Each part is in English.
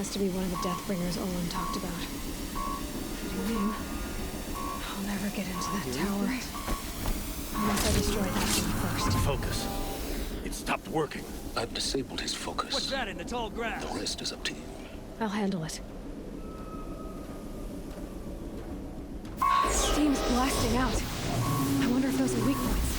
has to be one of the Deathbringers Olin talked about. Fitting name. I'll never get into that tower. Unless I destroy that one first. Focus. It stopped working. I've disabled his focus. What's that in the tall grass? The rest is up to you. I'll handle it. Steam's blasting out. I wonder if those are weak points.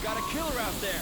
Got a killer out there!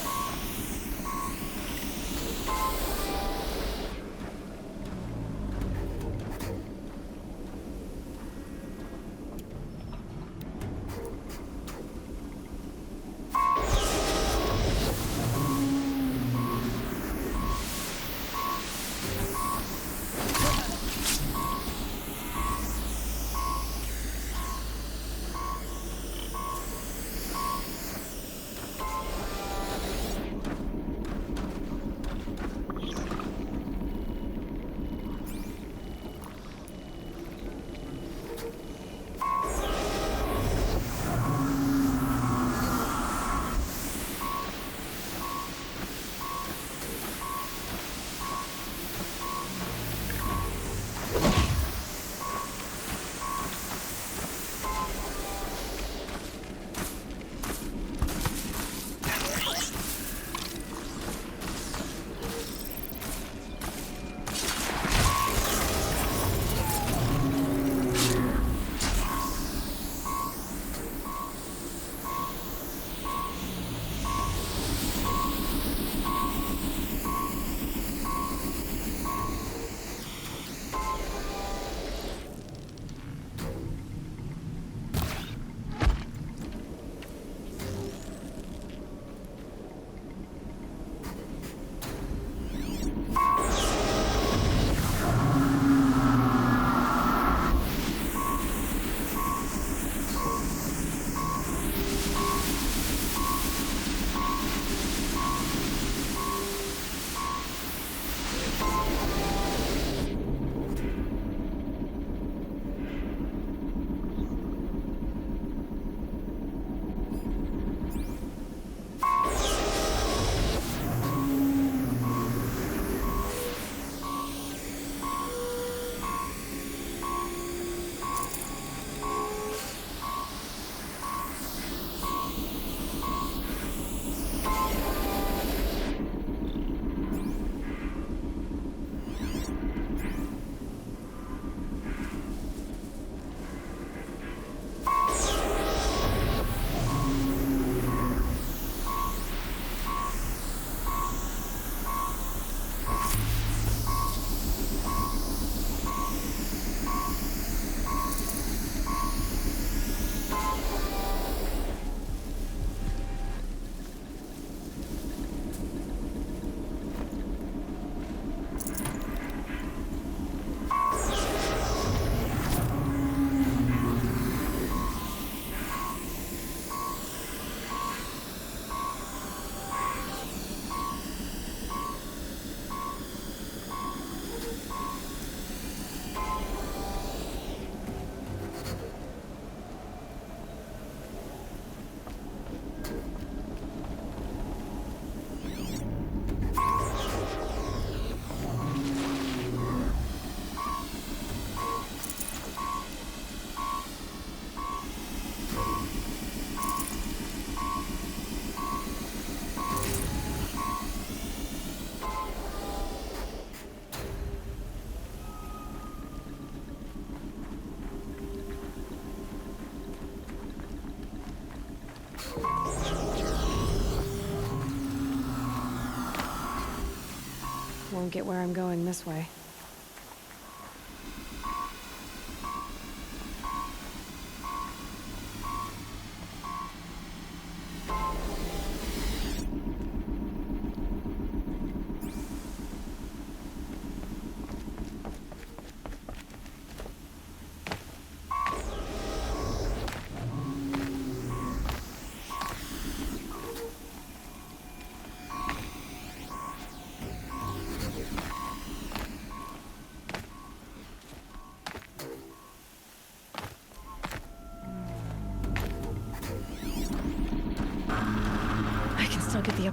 Won't get where I'm going this way.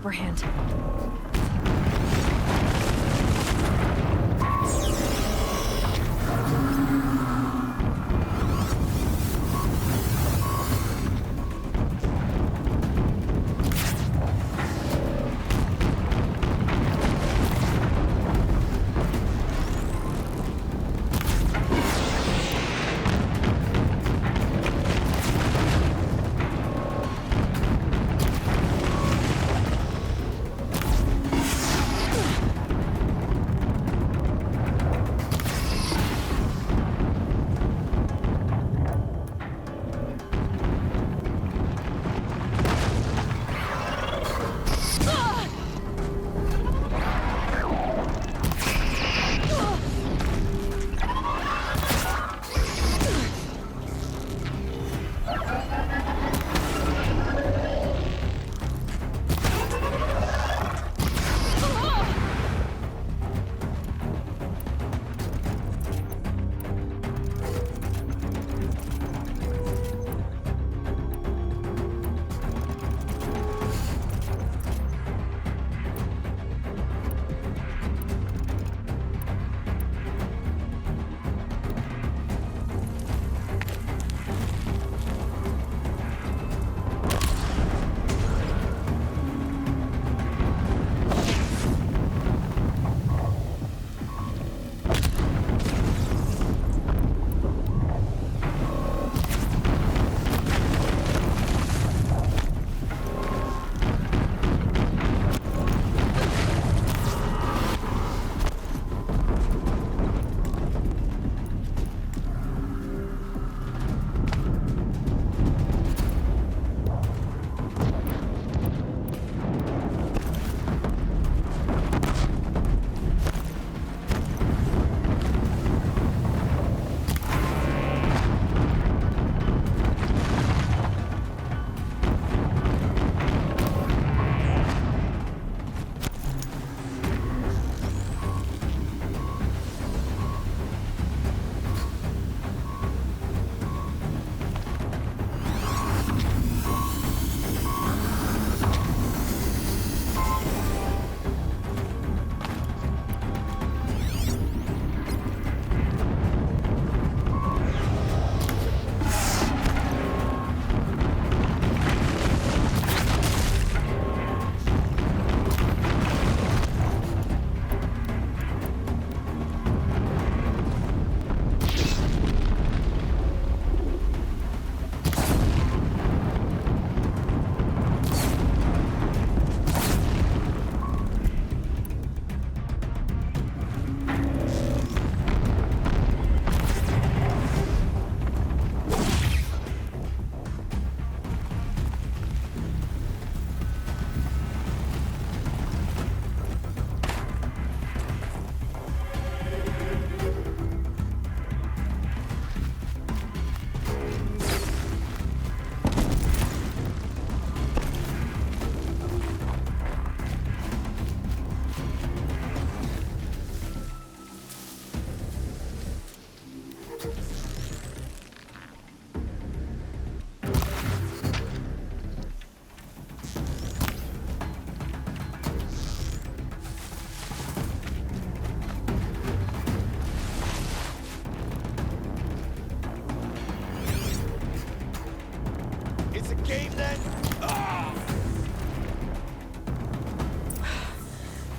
upper hand.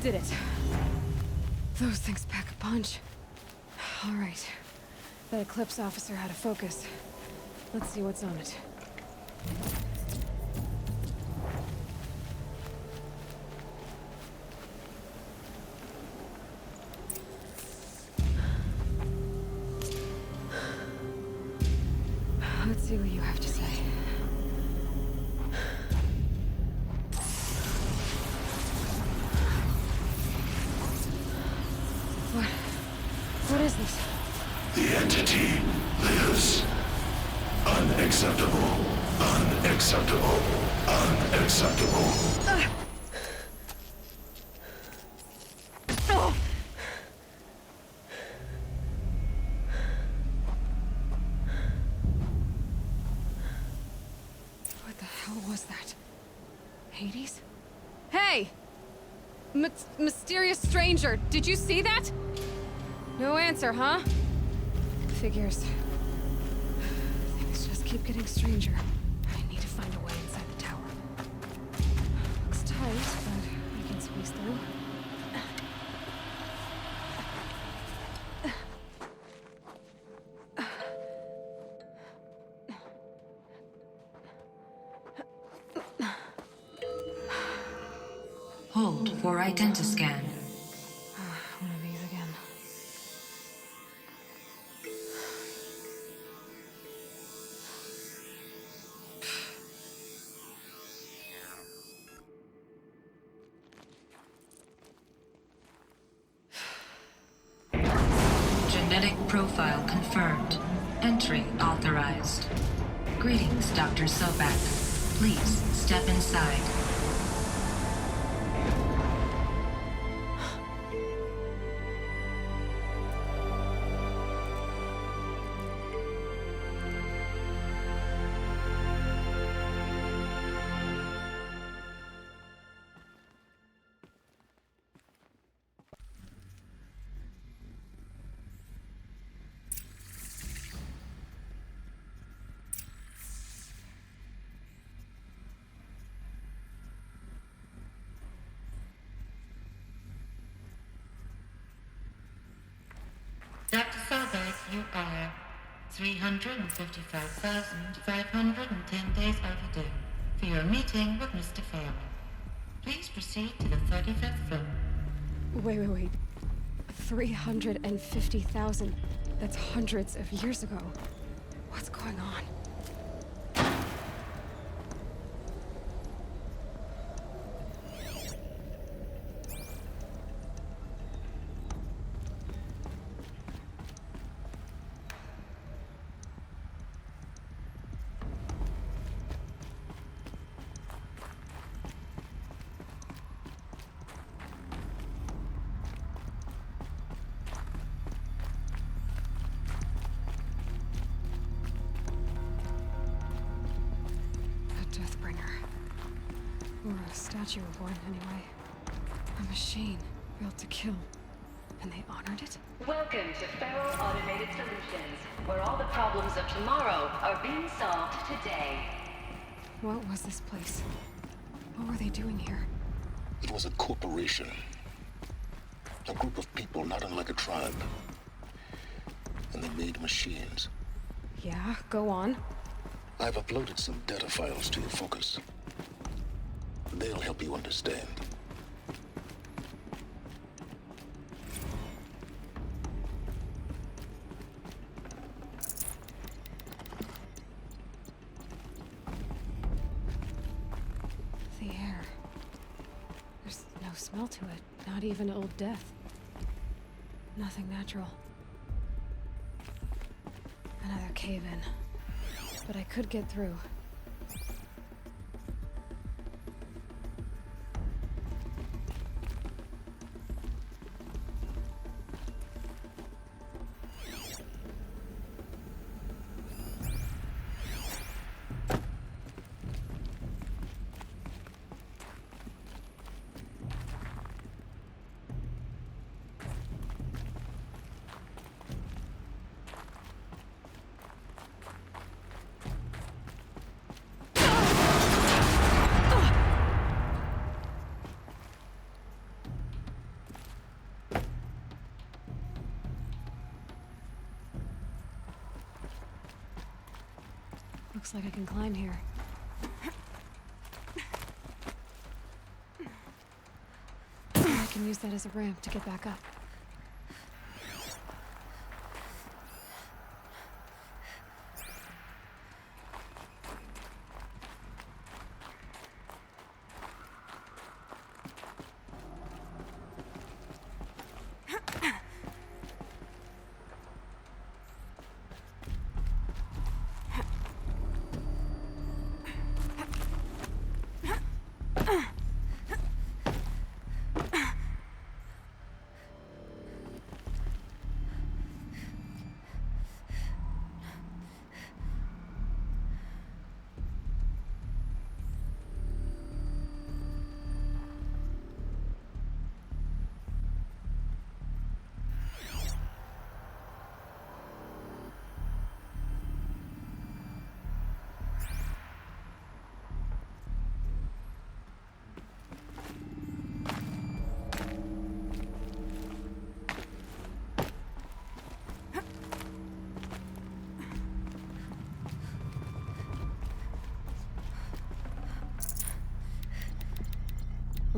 Did it. Those things pack a punch. All right. That Eclipse officer had a focus. Let's see what's on it. Let's see what you have to say. What is this? The entity lives. Unacceptable. Unacceptable. Unacceptable. Oh! What the hell was that? Hades? Hey! Mysterious stranger. Did you see that? No answer, huh? Figures. Things just keep getting stranger. I need to find a way inside the tower. Looks tight, but I can squeeze through. Hold for identiscan. One of these again. Genetic profile confirmed. Entry authorized. Greetings, Dr. Sobek. Please step inside. Dr. Sobek, you are 355,510 days overdue for your meeting with Mr. Farrell. Please proceed to the 35th floor. Wait. 350,000. That's hundreds of years ago. What's going on? Deathbringer. Or a statue of one, anyway. A machine built to kill. And they honored it? Welcome to Feral Automated Solutions, where all the problems of tomorrow are being solved today. What was this place? What were they doing here? It was a corporation. A group of people not unlike a tribe. And they made machines. Yeah, go on. I've uploaded some data files to your focus. They'll help you understand. The air. There's no smell to it. Not even old death. Nothing natural. Another cave-in. But I could get through. Looks like I can climb here. I can use that as a ramp to get back up.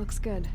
Looks good.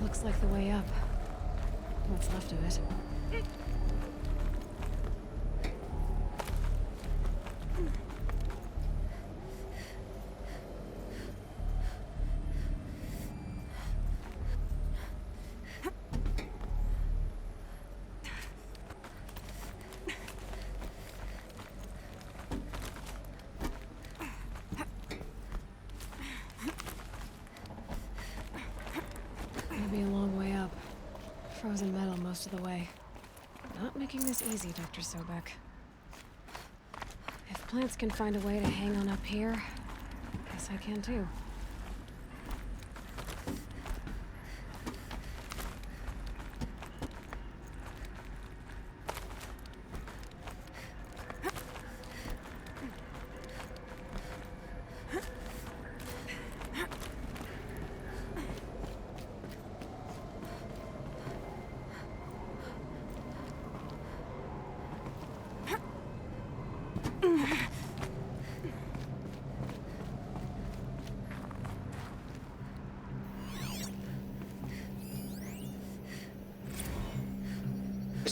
Looks like the way up. What's left of it. Be a long way up. Frozen metal most of the way. Not making this easy, Dr. Sobek. If plants can find a way to hang on up here, guess I can too.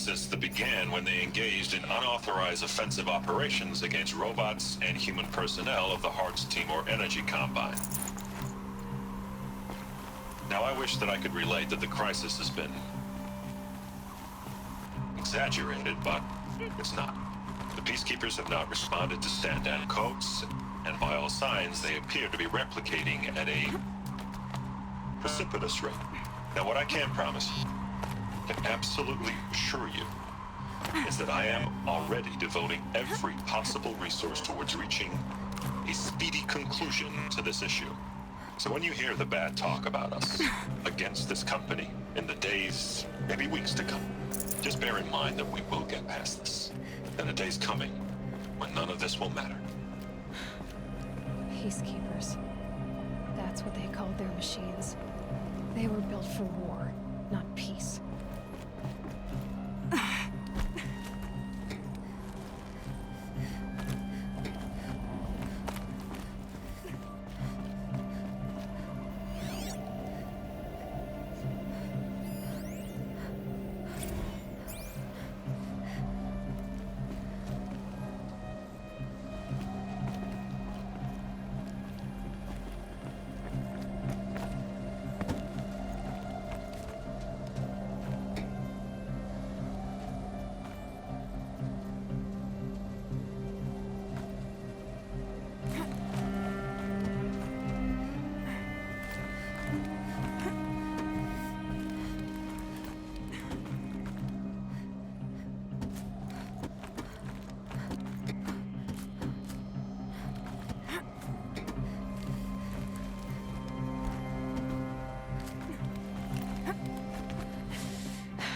crisis that began when they engaged in unauthorized offensive operations against robots and human personnel of the Hearts Timor Energy Combine. Now, I wish that I could relate that the crisis has been exaggerated, but it's not. The Peacekeepers have not responded to stand-down codes, and by all signs, they appear to be replicating at a precipitous rate. Now, what I can promise you, can absolutely assure you, is that I am already devoting every possible resource towards reaching a speedy conclusion to this issue. So when you hear the bad talk about us against this company in the days, maybe weeks to come, just bear in mind that we will get past this. And a day's coming when none of this will matter. Peacekeepers. That's what they called their machines. They were built for war, not peace.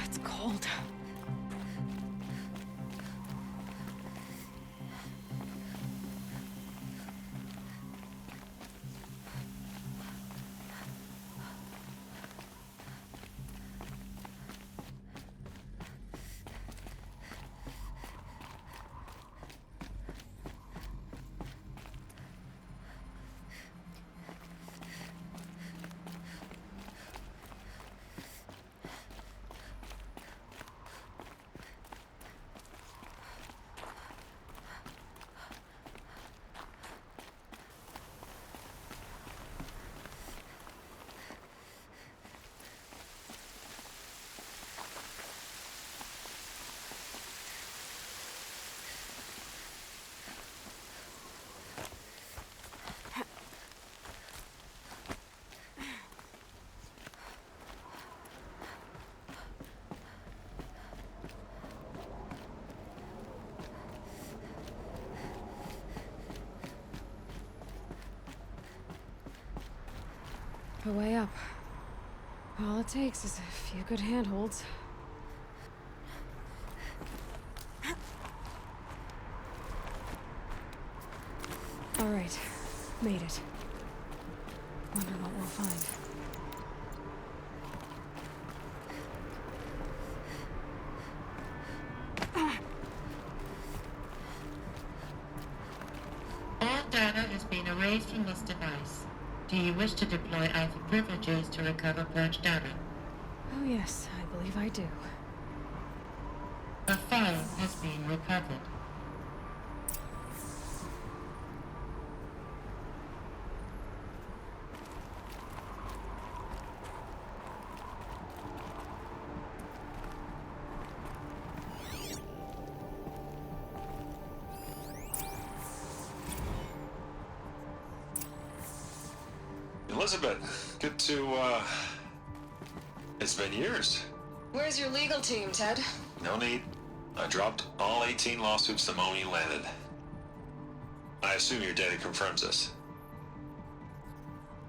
It's cold. A way up. All it takes is a few good handholds. All right, made it. Wonder what we'll find. All data is being erased from this device. Do you wish to deploy Alpha privileges to recover purged data? Oh yes, I believe I do. A file has been recovered. Elizabeth, good to, it's been years. Where's your legal team, Ted? No need. I dropped all 18 lawsuits the moment you landed. I assume your data confirms this.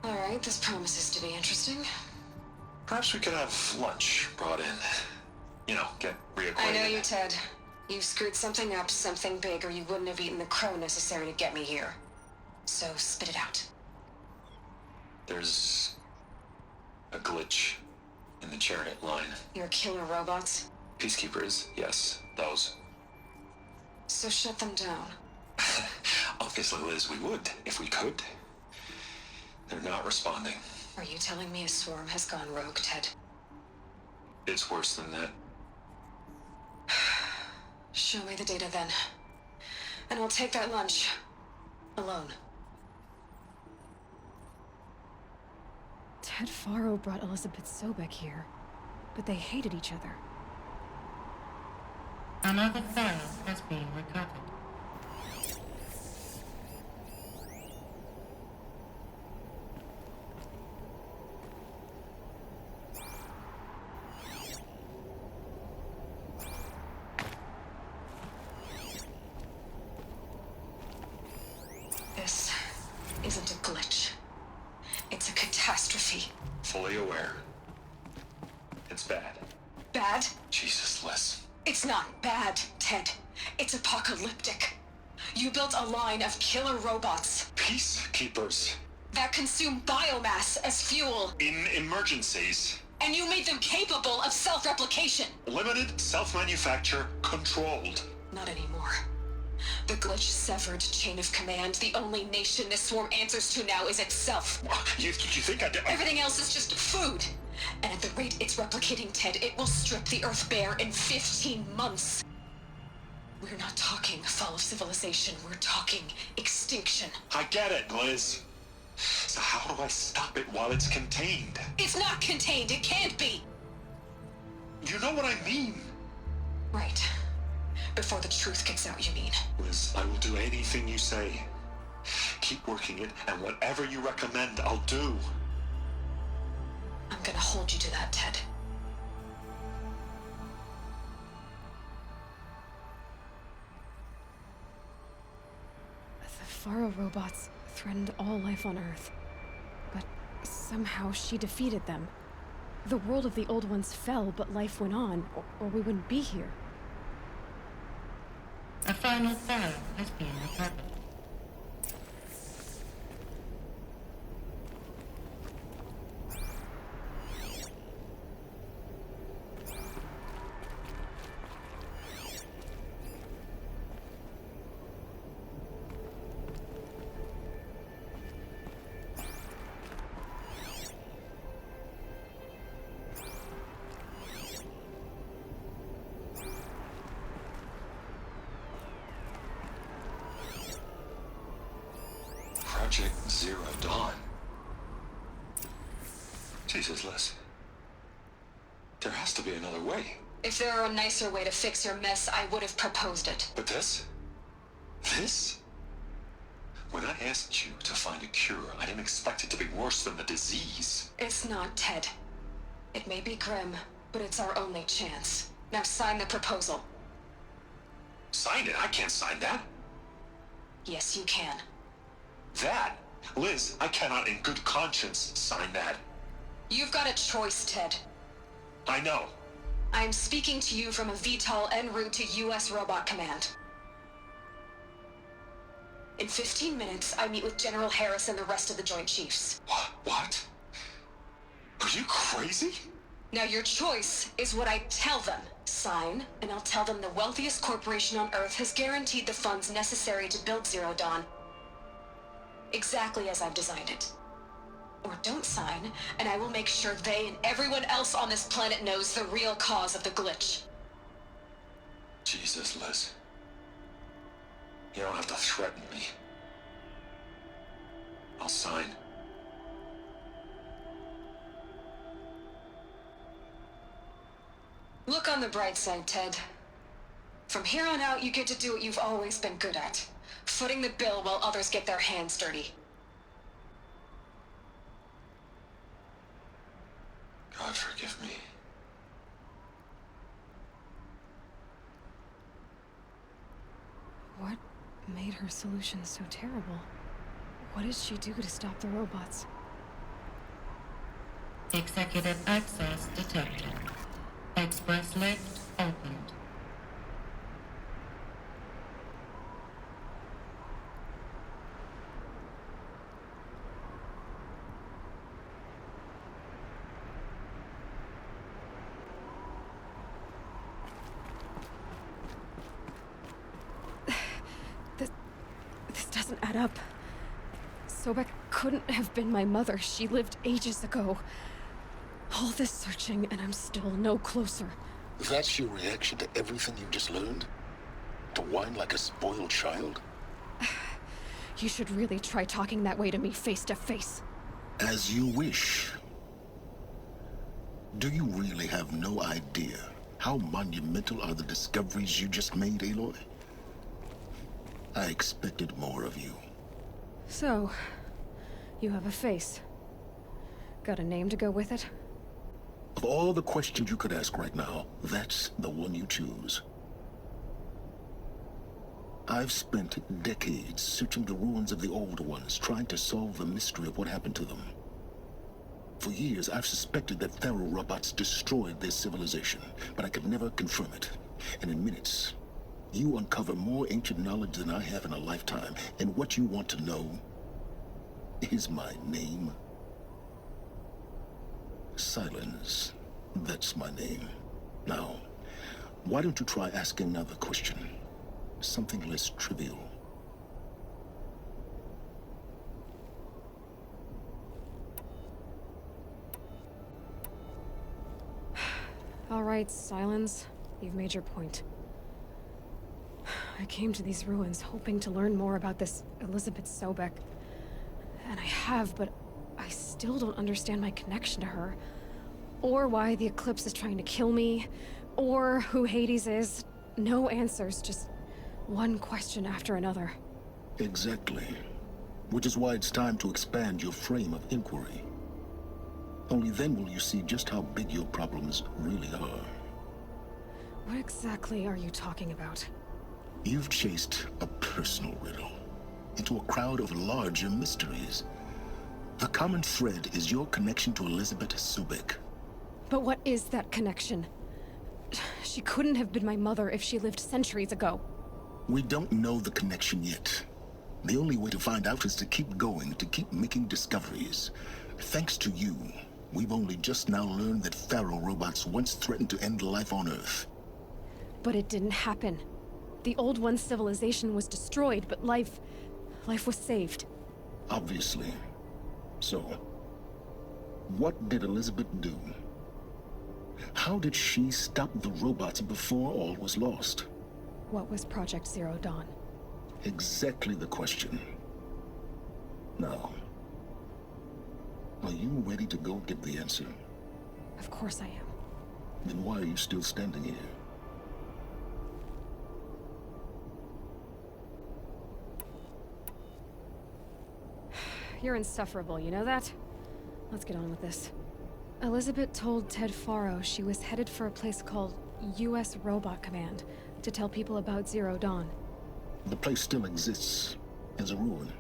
All right, this promises to be interesting. Perhaps we could have lunch brought in. You know, get reacquainted. I know you, Ted. You've screwed something up, something big, or you wouldn't have eaten the crow necessary to get me here. So spit it out. There's a glitch in the chariot line. Your killer robots? Peacekeepers, yes, those. So shut them down. Obviously, Liz, we would, if we could. They're not responding. Are you telling me a swarm has gone rogue, Ted? It's worse than that. Show me the data then. And I'll take that lunch. Alone. Ted Faro brought Elizabeth Sobek here, but they hated each other. Another file has been recovered. This isn't a glitch. It's a catastrophe. Fully aware. It's bad. Bad? Jesus, Liz. It's not bad, Ted. It's apocalyptic. You built a line of killer robots Peacekeepers. that consume biomass as fuel, In emergencies. and you made them capable of self-replication. Limited, self-manufacture, controlled. Not anymore. The glitch severed chain of command. The only nation this swarm answers to now is itself. You think I did? Everything else is just food. And at the rate it's replicating, Ted, it will strip the Earth bare in 15 months. We're not talking fall of civilization. We're talking extinction. I get it, Liz. So how do I stop it while it's contained? It's not contained. It can't be. You know what I mean. Right. Before the truth gets out, you mean? Liz, I will do anything you say. Keep working it, and whatever you recommend, I'll do. I'm gonna hold you to that, Ted. The Faro robots threatened all life on Earth. But somehow she defeated them. The world of the old ones fell, but life went on, or we wouldn't be here. A final file has been recovered. Project Zero Dawn. Jesus, Liz. There has to be another way. If there were a nicer way to fix your mess, I would have proposed it. But this? This? When I asked you to find a cure, I didn't expect it to be worse than the disease. It's not, Ted. It may be grim, but it's our only chance. Now sign the proposal. Sign it? I can't sign that. Yes, you can. That? Liz, I cannot in good conscience sign that. You've got a choice, Ted. I know. I'm speaking to you from a VTOL en route to U.S. Robot Command. In 15 minutes, I meet with General Harris and the rest of the Joint Chiefs. What? Are you crazy? Now your choice is what I tell them. Sign, and I'll tell them the wealthiest corporation on Earth has guaranteed the funds necessary to build Zero Dawn. Exactly as I've designed it. Or don't sign, and I will make sure they and everyone else on this planet knows the real cause of the glitch. Jesus, Liz. You don't have to threaten me. I'll sign. Look on the bright side, Ted. From here on out, you get to do what you've always been good at. Footing the bill while others get their hands dirty. God forgive me. What made her solution so terrible? What did she do to stop the robots? Executive access detected. Express lift opened. This doesn't add up. Sobek couldn't have been my mother. She lived ages ago. All this searching, and I'm still no closer. That's your reaction to everything you've just learned? To whine like a spoiled child? You should really try talking that way to me face to face. As you wish. Do you really have no idea how monumental are the discoveries you just made, Aloy? I expected more of you. So, you have a face. Got a name to go with it? Of all the questions you could ask right now, that's the one you choose. I've spent decades searching the ruins of the old ones, trying to solve the mystery of what happened to them. For years, I've suspected that Faro robots destroyed their civilization, but I could never confirm it. And in minutes, you uncover more ancient knowledge than I have in a lifetime, and what you want to know is my name. Silence. That's my name. Now, why don't you try asking another question? Something less trivial. All right, Silence. You've made your point. I came to these ruins hoping to learn more about this Elizabeth Sobek. And I have, but I still don't understand my connection to her. Or why the Eclipse is trying to kill me. Or who Hades is. No answers, just one question after another. Exactly. Which is why it's time to expand your frame of inquiry. Only then will you see just how big your problems really are. What exactly are you talking about? You've chased a personal riddle into a crowd of larger mysteries. The common thread is your connection to Elizabeth Sobek. But what is that connection? She couldn't have been my mother if she lived centuries ago. We don't know the connection yet. The only way to find out is to keep going, to keep making discoveries. Thanks to you, we've only just now learned that Faro robots once threatened to end life on Earth. But it didn't happen. The Old One's civilization was destroyed, but life was saved. Obviously. So, what did Elizabeth do? How did she stop the robots before all was lost? What was Project Zero Dawn? Exactly the question. Now, are you ready to go get the answer? Of course I am. Then why are you still standing here? You're insufferable, you know that? Let's get on with this. Elizabeth told Ted Faro she was headed for a place called U.S. Robot Command to tell people about Zero Dawn. The place still exists as a ruin.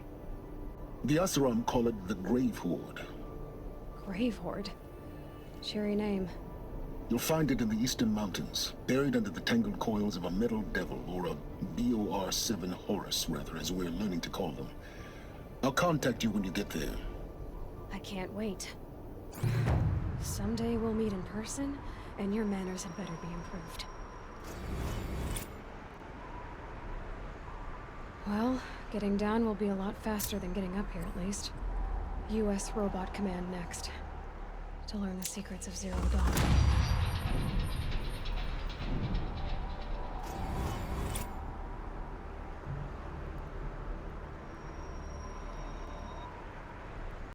The Oseram call it the Grave Horde. Grave Horde? Cheery name. You'll find it in the Eastern Mountains, buried under the tangled coils of a metal devil, or a BOR-7 Horus, rather, as we're learning to call them. I'll contact you when you get there. I can't wait. Someday we'll meet in person, and your manners had better be improved. Well, getting down will be a lot faster than getting up here, at least. U.S. Robot Command next. To learn the secrets of Zero Dawn.